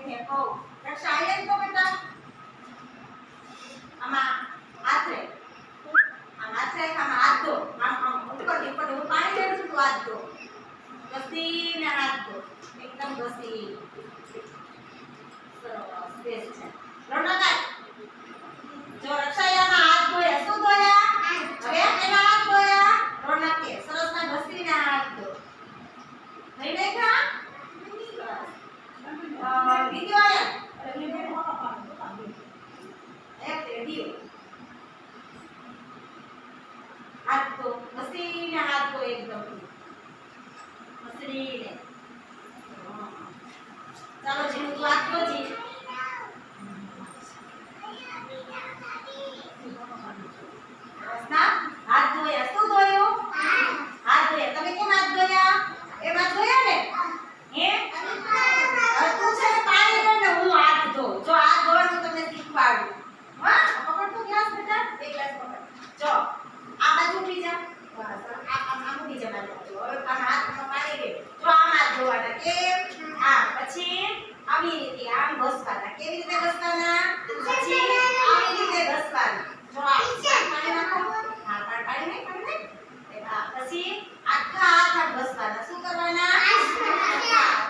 ને કહું રક્ષા આઈ તો બેટા આમાં હાથ રે આમ હાથ રે આમાં હાથ દો આમ ઉપર હું પાણી લેવું છું તું હાથ દો ઘસીને હાથ દો એકદમ ઘસી સરસ બેસ છે રોનકા જો રક્ષાયામાં હાથ ધોયા શું ધોયા હવે એના હાથ ધોયા રોનકે સરસ ના ઘસીને હાથ ધો નહીં દેખા વિડિયો આયા એક રેડિયો હાથ ધો ઘસીને હાથ ધો એકદમ ઘસીને ચાલો જી તું હાથ ધો જી हाथ धोया શું ધોયો હાથ ધોયા તમે કેમ હાથ ધોયા એ હાથ ધોયા ને હે તું છે પાણી લે ને હું હાથ ધો જો હાથ ધોવાનું તમને શીખવાડું હા પકડ તો ગ્લાસ બેટા એક ગ્લાસ પકડ જો આ બાજુ ઉઠી જા બસ આમ ઉઠી જા બાજુ જો હવે આમ હાથમાં પાણી લે જો આમ હાથ ધોવાના કેમ આ પછી આવી રીતે આમ ઘસવાના કેવી રીતે ઘસવાના પછી આવી રીતે ઘસવાના જો આ પાણી નાખો પાણી નહીં પછી આખા હાથ ઘસવાના શું કરવાના